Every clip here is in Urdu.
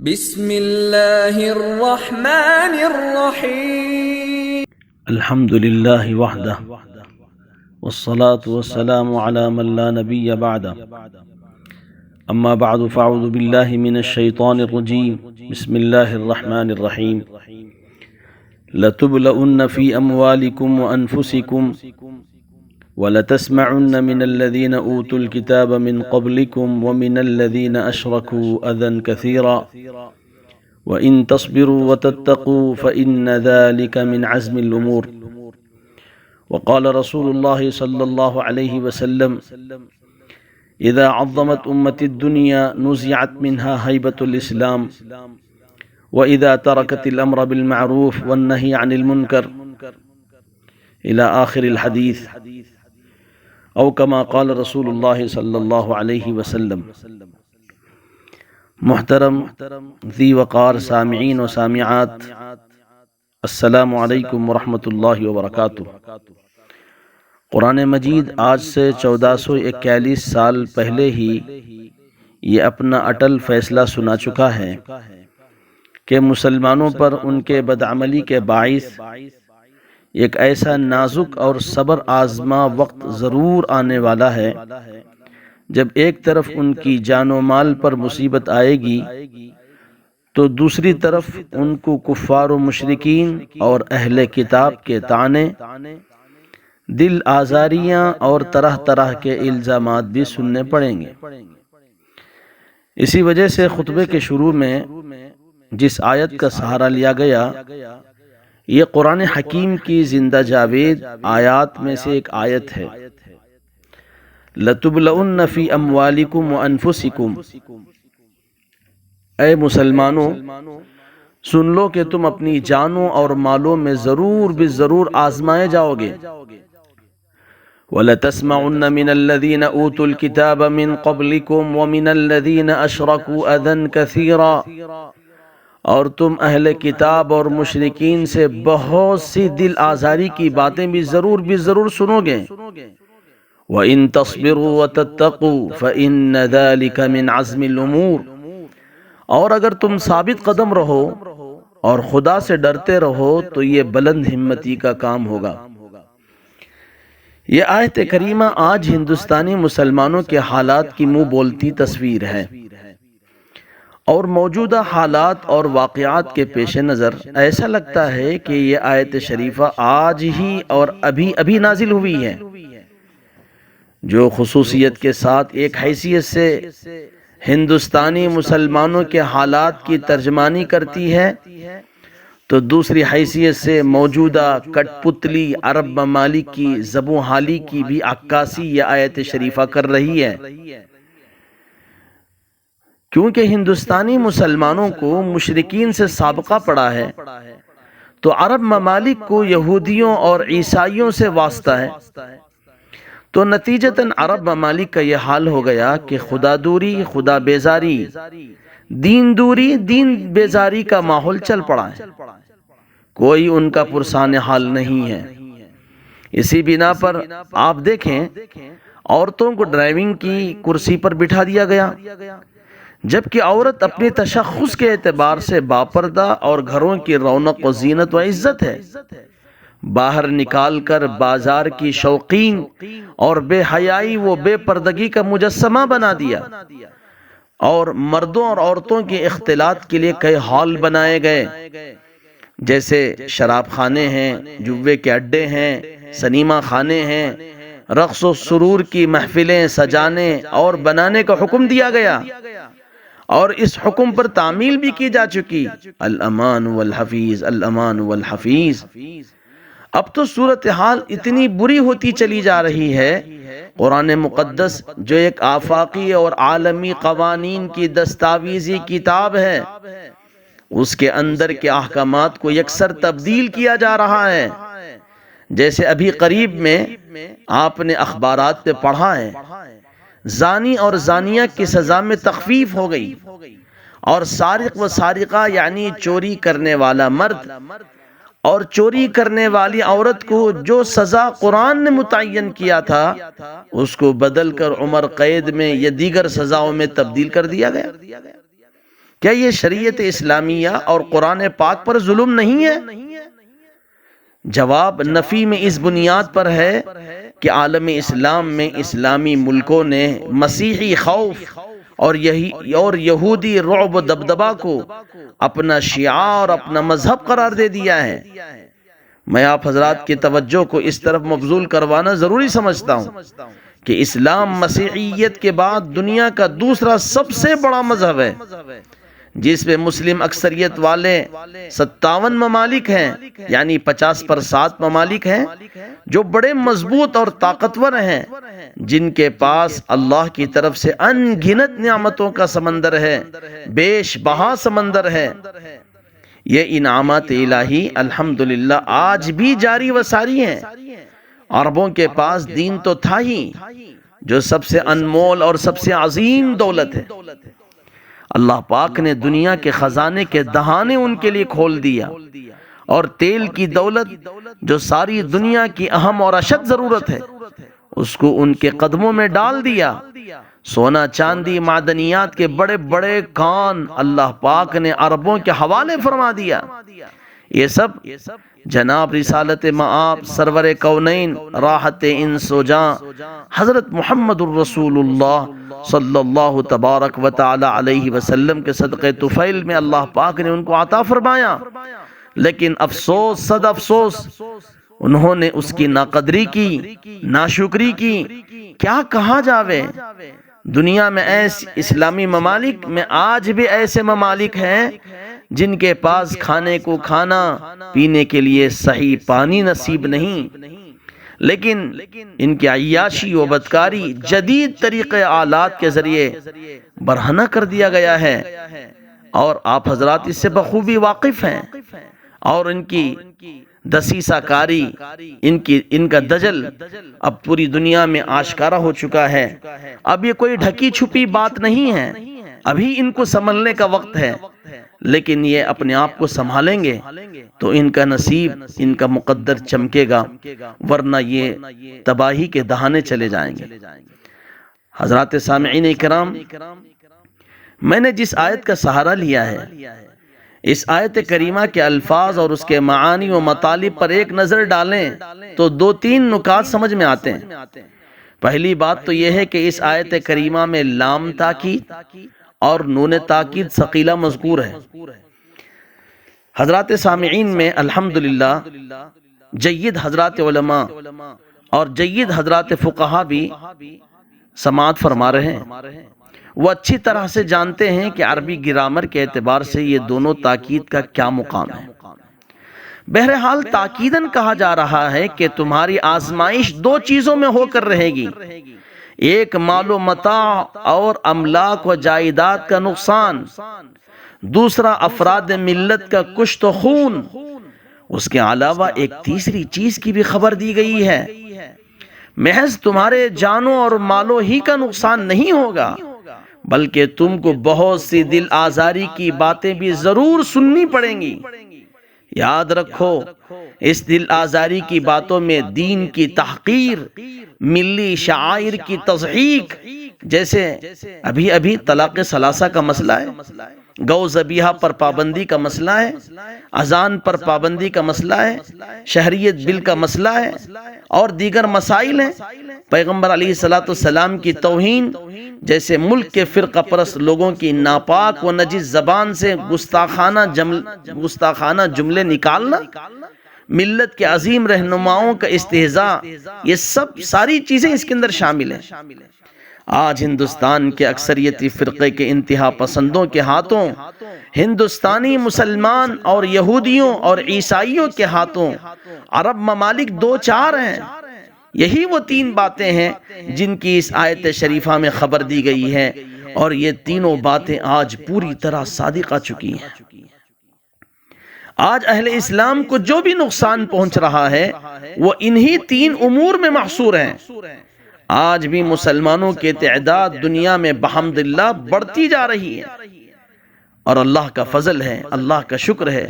بسم اللہ الرحمن الرحیم الحمد للہ وحدہ والصلاة والسلام على من لا نبی بعدہ اما بعد فاعوذ باللہ من الشیطان الرجیم بسم اللہ الرحمن الرحیم لتبلؤن فی اموالکم وانفسکم ولتسمعن من الذین اوتوا الكتاب من قبلکم ومن الذین اشرکوا اذى کثیرا وَإِن تَصْبِرُوا وَتَتَّقُوا فَإِنَّ ذَلِكَ مِنْ عَزْمِ الْأُمُورِ وقال رسول الله صلى الله عليه وسلم إذا عظمت أمة الدنيا نزعت منها هيبة الإسلام وإذا تركت الأمر بالمعروف والنهي عن المنكر إلى آخر الحديث أو كما قال رسول الله صلى الله عليه وسلم. محترم ذی وقار سامعین و سامعات، السلام علیکم ورحمۃ اللہ وبرکاتہ۔ قرآن مجید آج سے 1441 سال پہلے ہی یہ اپنا اٹل فیصلہ سنا چکا ہے کہ مسلمانوں پر ان کے بدعملی کے باعث ایک ایسا نازک اور صبر آزما وقت ضرور آنے والا ہے جب ایک طرف ان کی جان و مال پر مصیبت آئے گی تو دوسری طرف ان کو کفار و مشرکین اور اہل کتاب کے طعنے، دل آزاریاں اور طرح طرح کے الزامات بھی سننے پڑیں گے۔ اسی وجہ سے خطبے کے شروع میں جس آیت کا سہارا لیا گیا یہ قرآن حکیم کی زندہ جاوید آیات میں سے ایک آیت ہے۔ لَتُبْلَؤُنَّ فِي أَمْوَالِكُمْ وَأَنفُسِكُمْ، اے مسلمانوں سن لو کہ تم اپنی جانوں اور مالوں میں ضرور بالضرور آزمائے جاؤ گے۔ وَلَتَسْمَعُنَّ مِنَ الَّذِينَ أُوتُوا الْكِتَابَ مِنْ قَبْلِكُمْ وَمِنَ الَّذِينَ أَشْرَكُوا أَذًى كَثِيرًا، اور تم اہل کتاب اور مشرکین سے بہت سی دل آزاری کی باتیں بھی ضرور سنو گے۔ وَإِن تَصْبِرُوا وَتَتَّقُوا فَإِنَّ ذَلِكَ مِنْ عَزْمِ الْأُمُورِ، اور اگر تم ثابت قدم رہو اور خدا سے ڈرتے رہو تو یہ بلند ہمتی کا کام ہوگا۔ یہ آیت کریمہ آج ہندوستانی مسلمانوں کے حالات کی منہ بولتی تصویر ہے، اور موجودہ حالات اور واقعات کے پیش نظر ایسا لگتا ہے کہ یہ آیت شریفہ آج ہی اور ابھی نازل ہوئی ہے، جو خصوصیت کے ساتھ ایک حیثیت سے ہندوستانی مسلمانوں کے حالات کی ترجمانی کرتی ہے تو دوسری حیثیت سے موجودہ کٹ پتلی عرب ممالک کی زبوں حالی کی بھی عکاسی یہ آیت شریفہ کر رہی ہے، کیونکہ ہندوستانی مسلمانوں کو مشرکین سے سابقہ پڑا ہے تو عرب ممالک کو یہودیوں اور عیسائیوں سے واسطہ ہے، تو نتیجتاً عرب ممالک کا یہ حال ہو گیا کہ خدا دوری، خدا بیزاری، دین دوری، دین بیزاری کا ماحول چل پڑا ہے، کوئی ان کا پرسان حال نہیں ہے۔ اسی بنا پر آپ دیکھیں عورتوں کو ڈرائیونگ کی کرسی پر بٹھا دیا گیا، جبکہ عورت اپنی تشخص کے اعتبار سے باپردہ اور گھروں کی رونق و زینت و عزت ہے، باہر نکال کر بازار کی شوقین اور بے حیائی و بے پردگی کا مجسمہ بنا دیا، اور مردوں اور عورتوں کے اختلاط کے لیے کئی ہال بنائے گئے، جیسے شراب خانے ہیں، جوے کے اڈے ہیں، سنیما خانے ہیں، رقص و سرور کی محفلیں سجانے اور بنانے کا حکم دیا گیا، اور اس حکم پر تعمیل بھی کی جا چکی، الامان والحفیظ، الامان والحفیظ۔ اب تو صورتحال اتنی بری ہوتی چلی جا رہی ہے، قرآن مقدس جو ایک آفاقی اور عالمی قوانین کی دستاویزی کتاب ہے، اس کے اندر کے احکامات کو یکسر تبدیل کیا جا رہا ہے، جیسے ابھی قریب میں آپ نے اخبارات پہ پڑھا ہے، زانی اور زانیہ کی سزا میں تخفیف ہو گئی، اور سارق و سارقہ یعنی چوری کرنے والا مرد اور چوری کرنے والی عورت کو جو سزا قرآن نے متعین کیا تھا اس کو بدل کر عمر قید میں یا دیگر سزاؤں میں تبدیل کر دیا گیا۔ کیا یہ شریعت اسلامیہ اور قرآن پاک پر ظلم نہیں ہے؟ جواب نفی میں اس بنیاد پر ہے کہ عالم اسلام میں اسلامی ملکوں نے مسیحی خوف اور یہودی رعب و دبدبہ کو اپنا شعار، اپنا مذہب قرار دے دیا ہے۔ میں آپ حضرات کی توجہ کو اس طرف مبذول کروانا ضروری سمجھتا ہوں کہ اسلام مسیحیت کے بعد دنیا کا دوسرا سب سے بڑا مذہب ہے، جس پہ مسلم اکثریت والے 57 ممالک ہیں، یعنی 50% ممالک ہیں جو بڑے مضبوط اور طاقتور ہیں، جن کے پاس اللہ کی طرف سے ان گنت نعمتوں کا سمندر ہے، بیش بہا سمندر ہے۔ یہ انعامات الہی الحمدللہ آج بھی جاری و ساری ہیں۔ عربوں کے پاس دین تو تھا ہی، جو سب سے انمول اور سب سے عظیم دولت ہے۔ اللہ پاک نے دنیا کے خزانے کے دہانے ان کے لیے کھول دیا، اور تیل کی دولت جو ساری دنیا کی اہم اور اشد ضرورت ہے، اس کو ان کے قدموں میں ڈال دیا۔ سونا چاندی معدنیات کے بڑے بڑے کان اللہ پاک نے عربوں کے حوالے فرما دیا۔ یہ سب جناب رسالت مآب سرور کونین راحت انس و جاں حضرت محمد الرسول اللہ صلی اللہ تبارک و تعالی علیہ وسلم کے صدقے طفیل میں اللہ پاک نے ان کو عطا فرمایا، لیکن افسوس صد افسوس انہوں نے اس کی ناقدری کی، ناشکری کی۔ کیا کہا جاوے، دنیا میں ایسے اسلامی ممالک میں آج بھی ایسے ممالک ہیں جن کے پاس کھانے کو کھانا، پینے کے لیے صحیح پانی نصیب نہیں، لیکن ان کی عیاشی و بدکاری جدید طریقے آلات کے ذریعے برہنہ کر دیا گیا ہے، اور آپ حضرات اس سے بخوبی واقف ہیں۔ اور ان کی دسیسہ کاری، ان کا دجل اب پوری دنیا میں آشکارا ہو چکا ہے۔ اب یہ کوئی ڈھکی چھپی بات نہیں ہے، ابھی ان کو سنبھلنے کا وقت ہے، لیکن یہ اپنے آپ کو سنبھالیں گے تو ان کا نصیب، ان کا مقدر چمکے گا، ورنہ یہ تباہی کے دہانے چلے جائیں گے۔ حضرات سامعین کرام، میں نے جس آیت کا سہارا لیا ہے، اس آیت کریمہ کے الفاظ اور اس کے معانی و مطالب پر ایک نظر ڈالیں تو 2-3 نکات سمجھ میں آتے ہیں۔ پہلی بات تو یہ ہے کہ اس آیت کریمہ میں لام تاکید اور نون تاکید ثقیلہ مذکور ہے۔ حضرات سامعین میں الحمدللہ جید حضرات علماء اور جید حضرات فقہا بھی سماعت فرما رہے ہیں، وہ اچھی طرح سے جانتے ہیں کہ عربی گرامر کے اعتبار سے یہ دونوں تاکید کا کیا مقام ہے۔ بہرحال تاکیداً کہا جا رہا ہے کہ تمہاری آزمائش 2 چیزوں میں ہو کر رہے گی، ایک مال و متاع اور املاک و جائیداد کا نقصان، دوسرا افراد ملت کا کشت و خون۔ اس کے علاوہ ایک تیسری چیز کی بھی خبر دی گئی ہے، محض تمہارے جانوں اور مالوں ہی کا نقصان نہیں ہوگا، بلکہ تم کو بہت سی دل آزاری کی باتیں بھی ضرور سننی پڑیں گی۔ یاد رکھو، اس دل آزاری کی باتوں میں دین کی تحقیر، ملی شعائر کی تضحیک، جیسے ابھی طلاق ثلاثہ کا مسئلہ ہے، گو ذبیحہ پر پابندی کا مسئلہ ہے، اذان پر پابندی کا مسئلہ ہے، شہریت بل کا مسئلہ ہے، اور دیگر مسائل ہیں۔ پیغمبر علیہ السلام کی توہین، جیسے ملک کے فرقہ پرست لوگوں کی ناپاک و نجس زبان سے گستاخانہ جملے نکالنا، ملت کے عظیم رہنماؤں کا استہزاء، یہ ساری چیزیں اس کے اندر شامل ہیں۔ آج ہندوستان کے اکثریتی فرقے کے انتہا پسندوں کے ہاتھوں، ہندوستانی مسلمان اور یہودیوں اور عیسائیوں کے ہاتھوں عرب ممالک 2-4 ہیں۔ یہی وہ 3 باتیں ہیں جن کی اس آیت شریفہ میں خبر دی گئی ہے، اور یہ تینوں باتیں آج پوری طرح صادق آ چکی ہیں۔ آج اہل اسلام کو جو بھی نقصان پہنچ رہا ہے وہ انہی 3 امور میں محصور ہیں۔ آج بھی مسلمانوں کی تعداد دنیا میں بحمداللہ بڑھتی جا رہی ہے، اور اللہ کا فضل ہے، اللہ کا شکر ہے،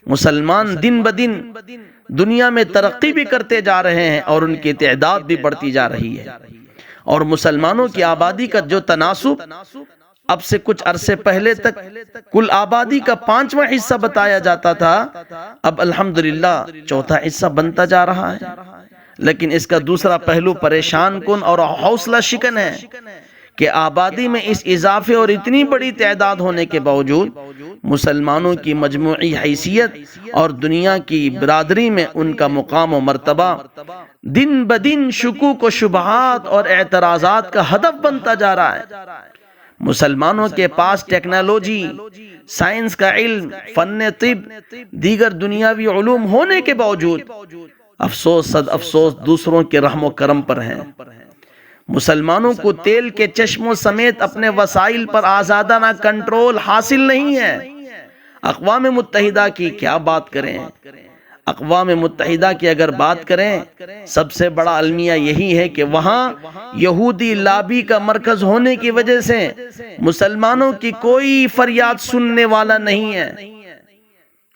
مسلمان دن بدن دنیا میں ترقی بھی کرتے جا رہے ہیں اور ان کی تعداد بھی بڑھتی جا رہی ہے، اور مسلمانوں کی آبادی کا جو تناسب اب سے کچھ عرصے پہلے تک کل آبادی کا 5واں حصہ بتایا جاتا تھا، اب الحمدللہ 4تھا حصہ بنتا جا رہا ہے۔ لیکن اس کا دوسرا پہلو پریشان کن اور حوصلہ شکن ہے کہ آبادی میں اس اضافے اور اتنی بڑی تعداد ہونے کے باوجود مسلمانوں کی مجموعی حیثیت اور دنیا کی برادری میں ان کا مقام و مرتبہ دن بدن شکوک و شبہات اور اعتراضات کا ہدف بنتا جا رہا ہے۔ مسلمانوں کے پاس ٹیکنالوجی، سائنس کا علم، فن طب، دیگر دنیاوی علوم ہونے کے باوجود افسوس صد افسوس دوسروں کے رحم و کرم پر ہیں۔ مسلمانوں کو تیل کے چشموں سمیت اپنے وسائل پر آزادانہ کنٹرول حاصل نہیں ہے۔ اقوام متحدہ کی کیا بات کریں، اقوام متحدہ کی اگر بات کریں، سب سے بڑا المیہ یہی ہے کہ وہاں یہودی لابی کا مرکز ہونے کی وجہ سے مسلمانوں کی کوئی فریاد سننے والا نہیں ہے۔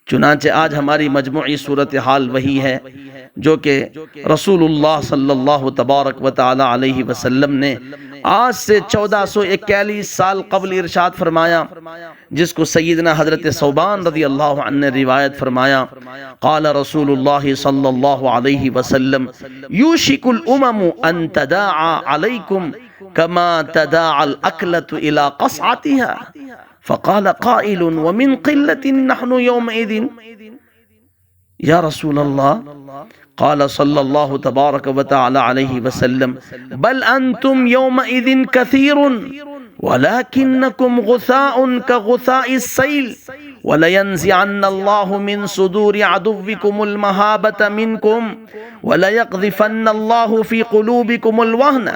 چنانچہ آج ہماری مجموعی صورتحال وہی ہے جو کہ رسول اللہ صلی اللہ تبارک و تعالی علیہ وسلم نے آج سے 1441 سال قبل ارشاد فرمایا، جس کو سیدنا حضرت ثوبان رضی اللہ عنہ نے روایت فرمایا، قال رسول اللہ صلی اللہ علیہ وسلم یوشک الامم ان تداعى علیکم کما تداعى الاکلۃ الى قصعتها فقال قائل ومن قلة نحن يومئذ یا رسول اللہ، قال صلی اللہ تبارک و تعالی علیہ وسلم بل انتم یومئذ کثیر ولكنكم غثاء كغثاء السیل ولینزعن اللہ من صدور عدوکم المہابة منکم وليقذفن اللہ فی قلوبکم الوہن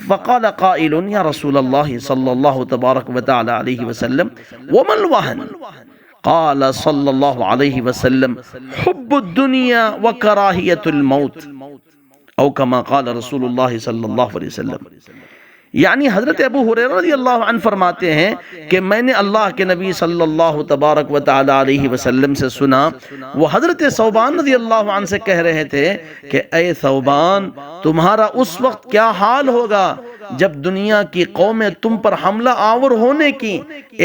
فقال قائل یا رسول اللہ صلی اللہ تبارک و تعالی علیہ وسلم وما الوہن؟ قال صلی اللہ علیہ وسلم حب الدنیا وکراہیت الموت، او کما قال رسول اللہ صلی اللہ علیہ وسلم۔ یعنی حضرت ابو ہریرہ رضی اللہ عنہ فرماتے ہیں کہ میں نے اللہ کے نبی صلی اللہ تبارک و تعالی علیہ وسلم سے سنا، وہ حضرت ثوبان رضی اللہ عنہ سے کہہ رہے تھے کہ اے ثوبان، تمہارا اس وقت کیا حال ہوگا جب دنیا کی قومیں تم پر حملہ آور ہونے کی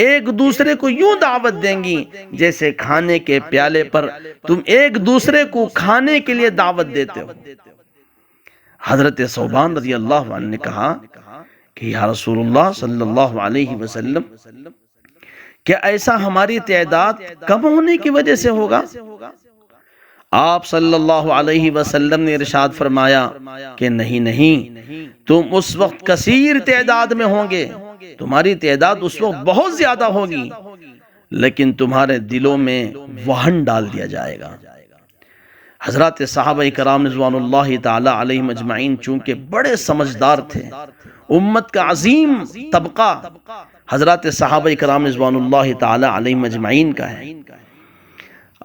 ایک دوسرے کو یوں دعوت دیں گی جیسے کھانے کے پیالے پر تم ایک دوسرے کو کھانے کے لیے دعوت دیتے ہو۔ حضرت ثوبان رضی اللہ عنہ نے کہا کہ یا رسول اللہ صلی اللہ علیہ وسلم، کیا ایسا ہماری تعداد کم ہونے کی وجہ سے ہوگا؟ آپ صلی اللہ علیہ وسلم نے ارشاد فرمایا کہ نہیں، تم اس وقت کثیر تعداد میں ہوں گے، تمہاری تعداد اس وقت بہت زیادہ ہوگی، لیکن تمہارے دلوں میں وہن ڈال دیا جائے گا۔ حضرات صحابہ کرام رضوان اللہ تعالی علیہم اجمعین چونکہ بڑے سمجھدار تھے، امت کا عظیم طبقہ حضرات صحابہ کرام رضوان اللہ تعالی علیہم اجمعین کا ہے۔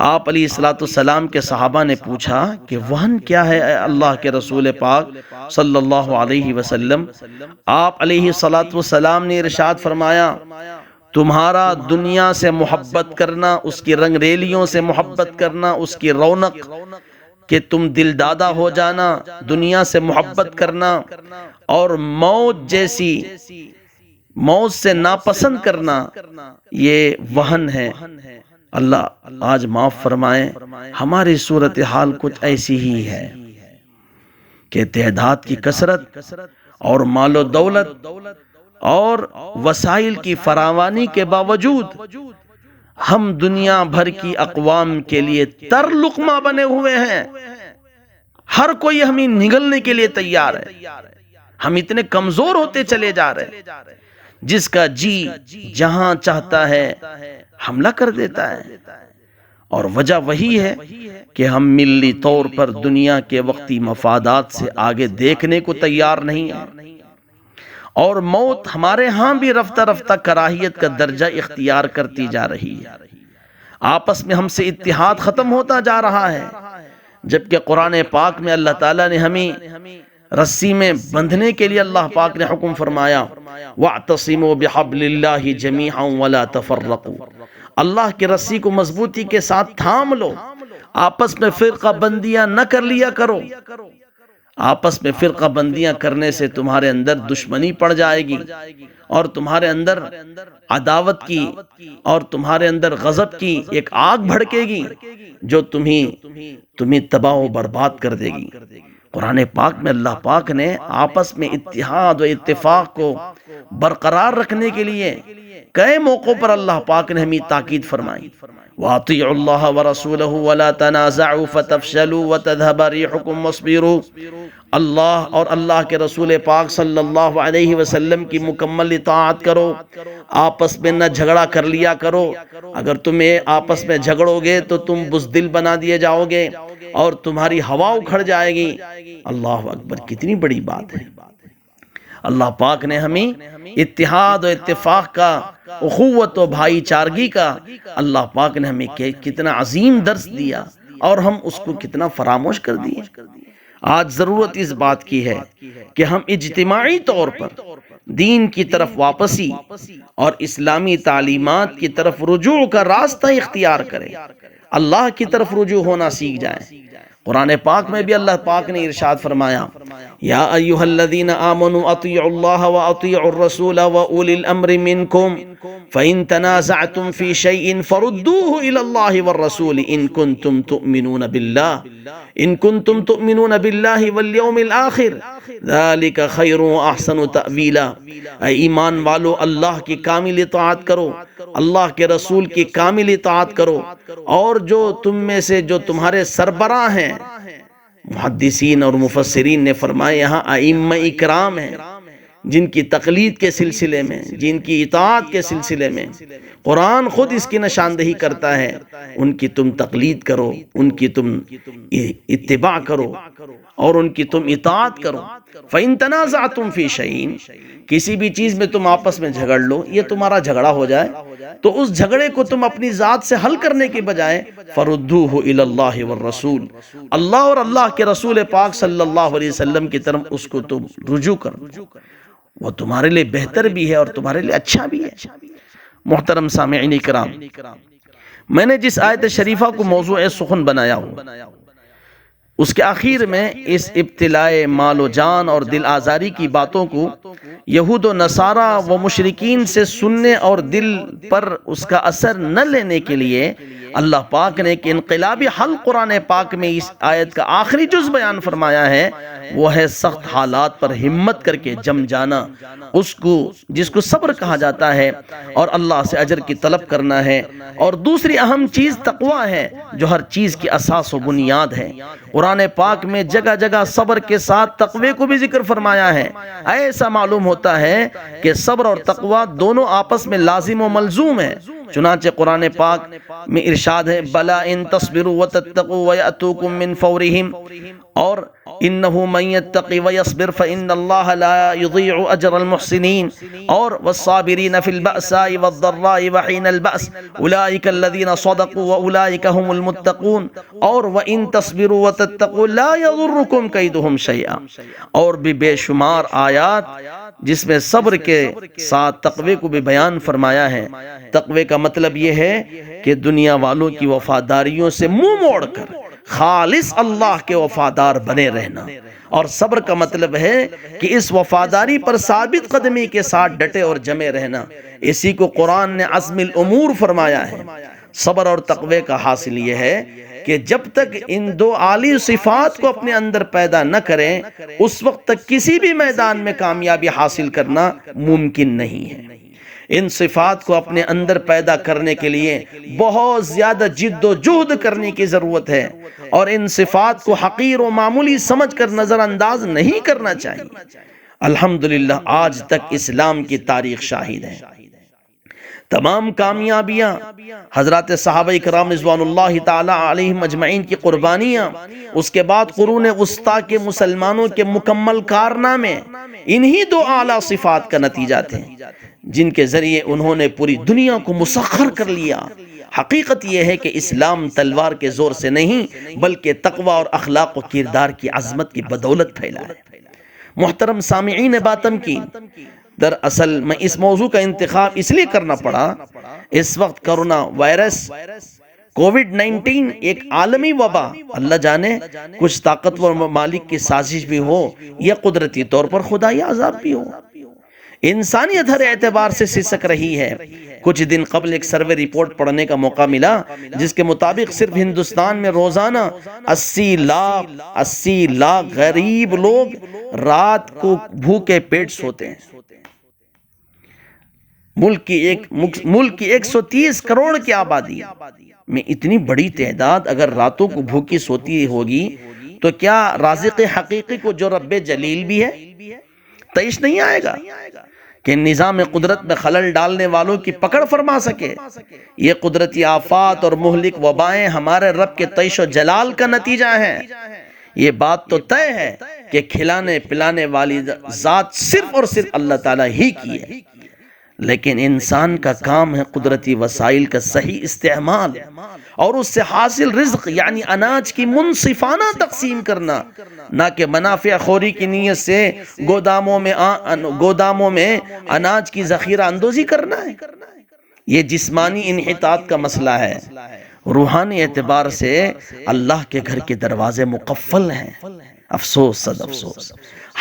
آپ علیہ السلام کے صحابہ نے پوچھا کہ وہن کیا ہے اے اللہ کے رسول پاک صلی اللہ علیہ وسلم؟ آپ علیہ السلام نے ارشاد فرمایا، تمہارا دنیا سے محبت کرنا، اس کی رنگ ریلیوں سے محبت کرنا، اس کی رونق کہ تم دل دادا ہو جانا، دنیا سے محبت کرنا، اور موت جیسی موت سے ناپسند کرنا، یہ وہن ہے۔ اللہ آج معاف فرمائیں، ہماری صورتحال کچھ ایسی ہی ہے کہ تعداد کی کثرت اور مال و دولت اور وسائل کی فراوانی کے باوجود ہم دنیا بھر کی اقوام کے لیے تر لقمہ بنے ہوئے ہیں۔ ہر کوئی ہمیں نگلنے کے لیے تیار ہے، ہم اتنے کمزور ہوتے چلے جا رہے ہیں، جس کا جی جہاں چاہتا ہے حملہ کر دیتا ہے، اور وجہ وہی ہے کہ ہم ملی طور پر دنیا کے وقتی مفادات سے آگے دیکھنے کو تیار نہیں ہیں، اور موت ہمارے ہاں بھی رفتہ رفتہ کراہیت کا درجہ اختیار کرتی جا رہی ہے۔ آپس میں ہم سے اتحاد ختم ہوتا جا رہا ہے، جبکہ قرآن پاک میں اللہ تعالیٰ نے ہمیں رسی میں بندھنے کے لیے اللہ پاک نے حکم فرمایا، وَاعْتَصِمُوا بِحَبْلِ اللَّهِ جَمِيعًا وَلَا تَفَرَّقُوا، اللہ کی رسی کو مضبوطی کے ساتھ تھام لو، آپس میں فرقہ بندیاں نہ کر لیا کرو۔ آپس میں فرقہ بندیاں کرنے سے تمہارے اندر دشمنی پڑ جائے گی اور تمہارے اندر عداوت کی اور تمہارے اندر غضب کی ایک آگ بھڑکے گی جو تمہیں تباہ و برباد کر دے گی۔ قرآن پاک میں اللہ پاک نے آپس میں اتحاد و اتفاق کو برقرار رکھنے کے لیے کئی موقعوں پر اللہ پاک نے ہمیں تاکید فرمائی، وَأَطِيعُوا اللَّهَ وَرَسُولَهُ وَلَا تَنَازَعُوا فَتَفْشَلُوا وَتَذْهَبَ رِيحُكُمْ وَاصْبِرُوا۔ اللہ اور اللہ کے رسول پاک صلی اللہ علیہ وسلم کی مکمل اطاعت کرو، آپس میں نہ جھگڑا کر لیا کرو، اگر تمہیں آپس میں جھگڑو گے تو تم بزدل بنا دیے جاؤ گے اور تمہاری ہوا اکھڑ جائے گی۔ اللہ اکبر، کتنی بڑی بات ہے۔ اللہ پاک نے ہمیں اتحاد و اتفاق کا، اخوت و بھائی چارگی کا اللہ پاک نے ہمیں کتنا عظیم درس دیا اور ہم اس کو کتنا فراموش کر دیے۔ آج ضرورت اس بات کی ہے کہ ہم اجتماعی طور پر دین کی طرف واپسی اور اسلامی تعلیمات کی طرف رجوع کا راستہ اختیار کریں، اللہ کی طرف رجوع ہونا سیکھ جائیں۔ قرآن پاک میں بھی اللہ پاک نے ارشاد فرمایا، یا ایھا الذین آمنوا اطیعوا اللہ واطیعوا الرسول واولی الامر منکم فإن تنازعتم فی شیء فردوه الی اللہ والرسول ان کنتم تؤمنون باللہ والیوم الآخر ذالک خیر واحسن تأویلا۔ اے ایمان والو، اللہ کی کامل اطاعت کرو، اللہ کے رسول کی کامل اطاعت کرو، اور جو تم میں سے جو تمہارے سربراہ ہیں، محدثین اور مفسرین نے فرمایا یہاں ائمہ اکرام ہیں، جن کی تقلید کے سلسلے میں، جن کی اطاعت کے سلسلے میں قرآن خود اس کی نشاندہی کرتا ہے، ان کی تم تقلید کرو، ان کی تم اتباع کرو اور ان کی تم اطاعت کرو۔ فَإِن تَنَازَعْتُمْ فِي شَيْءٍ، کسی بھی چیز میں تم آپس میں جھگڑ لو، یہ تمہارا جھگڑا ہو جائے تو اس جھگڑے کو تم اپنی ذات سے حل کرنے کے بجائے فَرُدُّوهُ إِلَى اللَّهِ وَالرَّسُولِ، اللہ اور اللہ کے رسول پاک صلی اللہ علیہ وسلم کی طرف اس کو تم رجوع کرو، وہ تمہارے لیے بہتر بھی ہے اور تمہارے لیے اچھا بھی ہے۔ محترم سامعین کرام، میں نے جس آیت شریفہ کو موضوع سخن بنایا ہوں، اس کے آخر میں اس ابتلائے مال و جان اور دل آزاری کی باتوں کو یہود و نصارہ و مشرکین سے سننے اور دل پر اس کا اثر نہ لینے کے لیے اللہ پاک نے ایک انقلابی حل قرآن پاک میں اس آیت کا آخری جز بیان فرمایا ہے، وہ ہے سخت حالات پر ہمت کر کے جم جانا، اس کو جس کو صبر کہا جاتا ہے، اور اللہ سے اجر کی طلب کرنا ہے، اور دوسری اہم چیز تقوی ہے جو ہر چیز کی اساس و بنیاد ہے۔ قرآن پاک میں جگہ جگہ صبر کے ساتھ تقوی کو بھی ذکر فرمایا ہے۔ ایسا معلوم ہوتا ہے کہ صبر اور تقوی دونوں آپس میں لازم و ملزوم ہیں۔ چنانچہ قرآن پاک میں ارشاد ہے، بلا ان تصبروا وتتقوا ويأتوكم من فورهم، اور انه من يتقي ويصبر فان الله لا يضيع اجر المحسنين، اور والصابرين في البأساء والضراء وحين البأس اولئك الذين صدقوا واولئك هم المتقون، اور وان تصبروا وتتقوا لا يضركم كيدهم شيئا، اور بھی بے شمار آیات جس میں صبر کے ساتھ تقوی کو بھی بیان فرمایا ہے۔ تقوی کا مطلب یہ ہے کہ دنیا والوں کی وفاداریوں سے منہ موڑ کر خالص اللہ کے وفادار بنے رہنا، اور صبر کا مطلب ہے کہ اس وفاداری پر ثابت قدمی کے ساتھ ڈٹے اور جمے رہنا۔ اسی کو قرآن نے عزم الامور فرمایا ہے۔ صبر اور تقوی کا حاصل یہ ہے کہ جب تک ان دو عالی صفات کو اپنے اندر پیدا نہ کریں، اس وقت تک کسی بھی میدان میں کامیابی حاصل کرنا ممکن نہیں ہے۔ ان صفات کو اپنے اندر پیدا کرنے کے لیے بہت زیادہ جد و جہد کرنے کی ضرورت ہے، اور ان صفات کو حقیر و معمولی سمجھ کر نظر انداز نہیں کرنا چاہیے۔ الحمدللہ آج تک اسلام کی تاریخ شاہد ہے، تمام کامیابیاں حضرات صحابہ کرام رضوان اللہ تعالی علیہم اجمعین کی قربانیاں، اس کے بعد قرون وسطیٰ کے مسلمانوں کے مکمل کارنامے انہی دو اعلیٰ صفات کا نتیجہ تھے، جن کے ذریعے انہوں نے پوری دنیا کو مسخر کر لیا۔ حقیقت یہ ہے کہ اسلام تلوار کے زور سے نہیں بلکہ تقوی اور اخلاق و کردار کی عظمت کی بدولت پھیلا ہے۔ محترم سامعین باتم کی، دراصل میں اس موضوع کا انتخاب اس لیے کرنا پڑا، اس وقت کرونا وائرس کووڈ-19 ایک عالمی وبا، اللہ جانے کچھ طاقتور ممالک کی سازش بھی ہو یا قدرتی طور پر خدائی عذاب بھی ہو، انسانیت ہر اعتبار سے سسک رہی ہے۔ کچھ دن قبل ایک سروے رپورٹ پڑھنے کا موقع ملا جس کے مطابق صرف ہندوستان میں روزانہ 80 لاکھ غریب لوگ رات کو بھوکے پیٹ سوتے ہیں۔ ملک کی 130 کروڑ کی آبادی میں اتنی بڑی تعداد اگر راتوں کو بھوکی سوتی ہوگی تو کیا رازق حقیقی کو جو رب جلیل بھی ہے تئش نہیں آئے گا کہ نظام قدرت میں خلل ڈالنے والوں کی پکڑ فرما سکے؟ یہ قدرتی آفات اور مہلک وبائیں ہمارے رب کے طیش و جلال کا نتیجہ ہیں۔ یہ بات تو طے ہے کہ کھلانے پلانے والی ذات صرف اور صرف اللہ تعالیٰ ہی کی ہے، لیکن انسان کا کام ہے قدرتی وسائل کا صحیح استعمال اور اس سے حاصل رزق یعنی اناج کی منصفانہ تقسیم کرنا، نہ کہ منافع خوری کی نیت سے گوداموں میں اناج کی ذخیرہ اندوزی کرنا ہے۔ یہ جسمانی انحطاط کا مسئلہ ہے۔ روحانی اعتبار سے اللہ کے گھر کے دروازے مقفل ہیں۔ افسوس صد افسوس،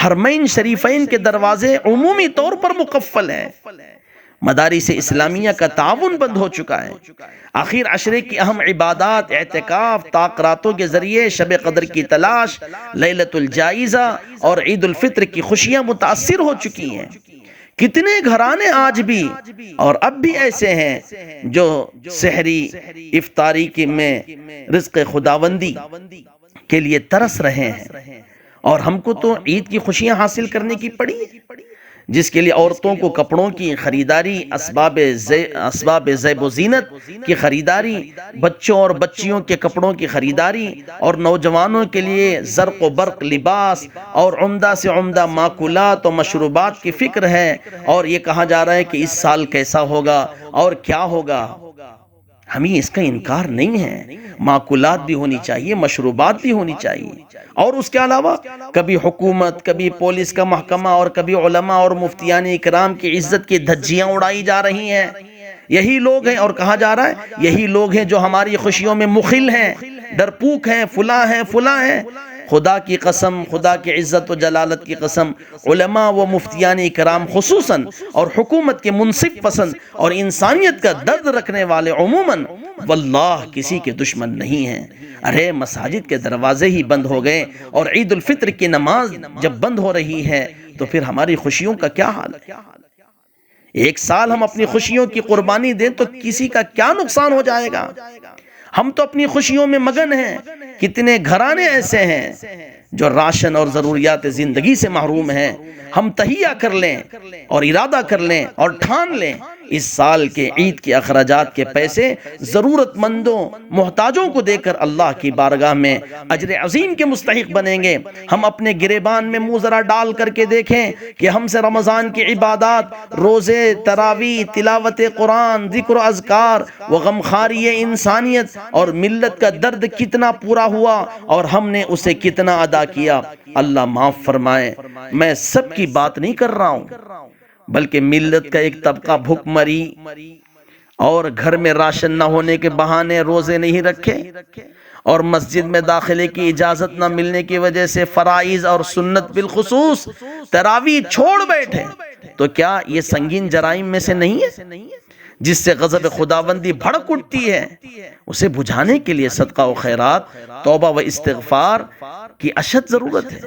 حرمین شریفین کے دروازے عمومی طور پر مقفل ہیں۔ مدارس اسلامیہ کا تعاون بند ہو چکا ہے۔ آخر عشرے کی اہم عبادات، اعتکاف، تاقراتوں کے ذریعے شب قدر کی تلاش، لیلۃ الجائزہ اور عید الفطر کی خوشیاں متاثر ہو چکی ہیں۔ کتنے گھرانے آج بھی اور اب بھی ایسے ہیں جو سحری افطاری میں رزق خداوندی کے لیے ترس رہے ہیں، اور ہم کو تو عید کی خوشیاں حاصل کرنے کی پڑی، جس کے لیے عورتوں کو کپڑوں کی خریداری، اسباب زیب و زینت کی خریداری، بچوں اور بچیوں کے کپڑوں کی خریداری، اور نوجوانوں کے لیے زرق و برق لباس اور عمدہ سے عمدہ ماکولات و مشروبات کی فکر ہے، اور یہ کہا جا رہا ہے کہ اس سال کیسا ہوگا اور کیا ہوگا۔ ہمیں اس کا انکار نہیں ہے، ماکولات بھی ہونی چاہیے، مشروبات بھی ہونی چاہیے، اور اس کے علاوہ کبھی حکومت، کبھی پولیس کا محکمہ اور کبھی علماء اور مفتیان اکرام کی عزت کی دھجیاں اڑائی جا رہی ہیں۔ یہی لوگ ہیں، اور کہا جا رہا ہے یہی لوگ ہیں جو ہماری خوشیوں میں مخل ہیں، ڈرپوک ہیں، فلاں ہیں۔ خدا کی قسم، خدا کی عزت و جلالت کی قسم، علماء و مفتیان اکرام خصوصاً اور حکومت کے منصف پسند اور انسانیت کا درد رکھنے والے عموماً واللہ کسی کے دشمن نہیں ہیں۔ ارے مساجد کے دروازے ہی بند ہو گئے اور عید الفطر کی نماز جب بند ہو رہی ہے تو پھر ہماری خوشیوں کا کیا حال ہے؟ ایک سال ہم اپنی خوشیوں کی قربانی دیں تو کسی کا کیا نقصان ہو جائے گا؟ ہم تو اپنی خوشیوں میں مگن ہیں۔ کتنے گھرانے ایسے ہیں جو راشن اور ضروریات زندگی سے محروم ہیں۔ ہم تہیہ کر لیں اور ارادہ کر لیں اور ٹھان لیں اس سال کے عید کے اخراجات کے پیسے ضرورت مندوں، محتاجوں کو دے کر اللہ کی بارگاہ میں اجر عظیم کے مستحق بنیں گے۔ ہم اپنے گریبان میں منہ ذرا ڈال کر کے دیکھیں کہ ہم سے رمضان کی عبادات، روزے، تراویح، تلاوت قرآن، ذکر و اذکار و غمخواری انسانیت اور ملت کا درد کتنا پورا ہوا اور ہم نے اسے کتنا ادا کیا۔ اللہ معاف فرمائے، میں سب کی بات نہیں کر رہا ہوں، بلکہ ملت کا ایک طبقہ بھوک مری اور گھر میں راشن نہ ہونے کے بہانے روزے نہیں رکھے اور مسجد میں داخلے کی اجازت نہ ملنے کی وجہ سے فرائض اور سنت بالخصوص تراویح چھوڑ بیٹھے، تو کیا یہ سنگین جرائم میں سے نہیں ہے جس سے غضب خداوندی بھڑک اٹھتی ہے؟ اسے بجھانے کے لیے صدقہ و خیرات، توبہ و استغفار کی اشد ضرورت ہے۔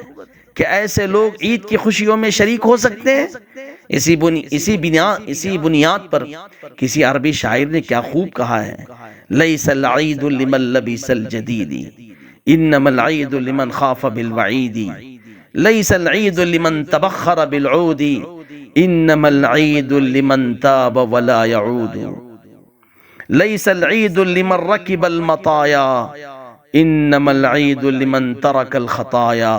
کہ ایسے لوگ عید کی خوشیوں میں شریک ہو سکتے ہیں؟ اسی بنیاد پر کسی عربی شاعر نے کیا خوب کہا ہے، لیس العید لمن لبس الجدید انما العید لمن خاف بالوعید، لیس العید لمن تبخر بالعود انما العید لمن تاب ولا يعود، لیس العید لمن رکب المطایا انما العید لمن ترک الخطایا،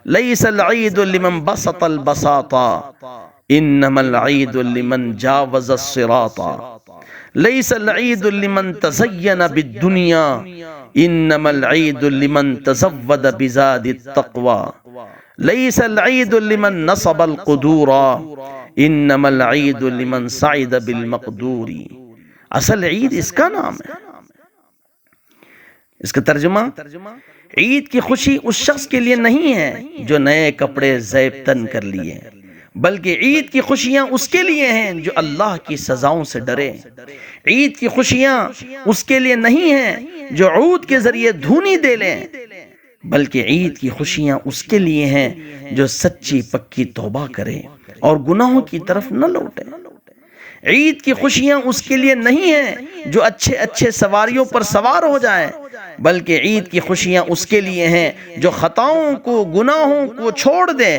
لیس العید لمن بسط البساطا انما العید لمن جاوز الصراط، لیس العید لمن تزین بالدنیا انما العید لمن تزود بزاد التقوی، لیس العید لمن نصب القدور انما العید لمن سعد بالمقدور۔ اصل عید اس کا نام ہے، اس کا ترجمہ، عید کی خوشی اس شخص کے لیے نہیں ہے جو نئے کپڑے زیب تن کر لیے، بلکہ عید کی خوشیاں اس کے لیے ہیں جو اللہ کی سزاؤں سے ڈرے۔ عید کی خوشیاں اس کے لیے نہیں ہیں جو عود کے ذریعے دھونی دے لیں، بلکہ عید کی خوشیاں اس کے لیے ہیں جو سچی پکی توبہ کرے اور گناہوں کی طرف نہ لوٹے۔ عید کی خوشیاں اس کے لیے نہیں ہیں جو اچھے اچھے سواریوں پر سوار ہو جائے، بلکہ عید کی خوشیاں اس کے لیے ہیں جو خطاؤں کو، گناہوں کو چھوڑ دے۔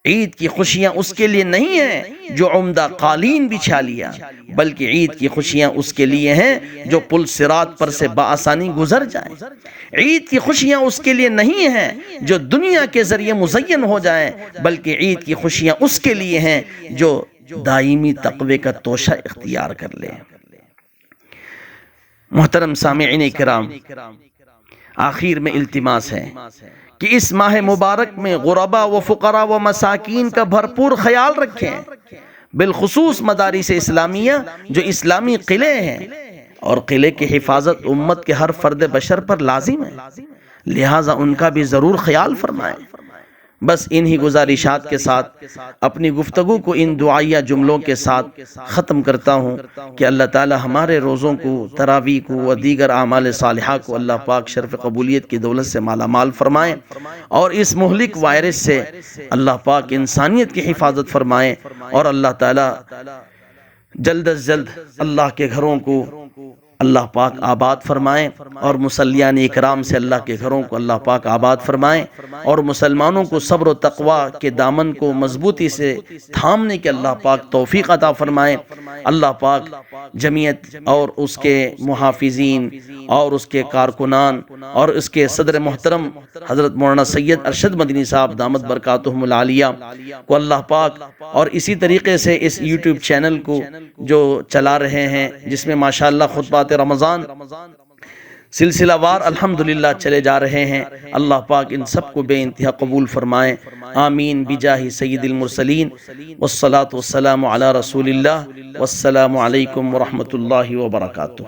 عید کی خوشیاں اس کے لیے نہیں ہیں جو عمدہ قالین بچھا لیا، بلکہ عید کی خوشیاں اس کے لیے ہیں جو پل صراط پر سے بآسانی گزر جائیں۔ عید کی خوشیاں اس کے لیے نہیں ہیں جو دنیا کے ذریعے مزین ہو جائیں، بلکہ عید کی خوشیاں اس کے لیے ہیں جو دائمی تقوی کا توشہ اختیار کر لے۔ محترم سامعین کرام، آخر میں التماس ہے کہ اس ماہ مبارک میں غربا و فقراء و مساکین کا بھرپور خیال رکھیں، بالخصوص مدارس اسلامیہ جو اسلامی قلعے ہیں، اور قلعے کی حفاظت امت کے ہر فرد بشر پر لازم ہے، لہٰذا ان کا بھی ضرور خیال فرمائیں۔ بس انہی گزارشات کے ساتھ اپنی گفتگو کو ان دعائیہ جملوں کے ساتھ ختم کرتا ہوں کہ اللہ تعالی ہمارے روزوں کو، تراویح کو و دیگر اعمال صالحہ کو اللہ پاک شرف قبولیت کی دولت سے مالا مال فرمائیں، اور اس مہلک وائرس سے اللہ پاک انسانیت کی حفاظت فرمائیں، اور اللہ تعالی جلد از جلد اللہ کے گھروں کو اللہ پاک آباد فرمائیں، اور مصلیان اکرام سے اللہ کے گھروں کو اللہ پاک آباد فرمائیں، اور مسلمانوں کو صبر و تقوی کے دامن کو مضبوطی سے تھامنے کے اللہ پاک توفیق عطا فرمائیں۔ اللہ پاک جمعیت اور اس کے محافظین اور اس کے کارکنان اور اس کے صدر محترم حضرت مولانا سید ارشد مدنی صاحب دامت برکاتہم العالیہ کو اللہ پاک، اور اسی طریقے سے اس یوٹیوب چینل کو جو چلا رہے ہیں، جس میں ماشاءاللہ خطبات رمضان سلسلہ وار الحمدللہ چلے جا رہے ہیں، اللہ پاک ان سب کو بے انتہا قبول فرمائیں، آمین بجاہ سید المرسلین، والصلاة والسلام علی رسول اللہ، والسلام علیکم ورحمۃ اللہ وبرکاتہ۔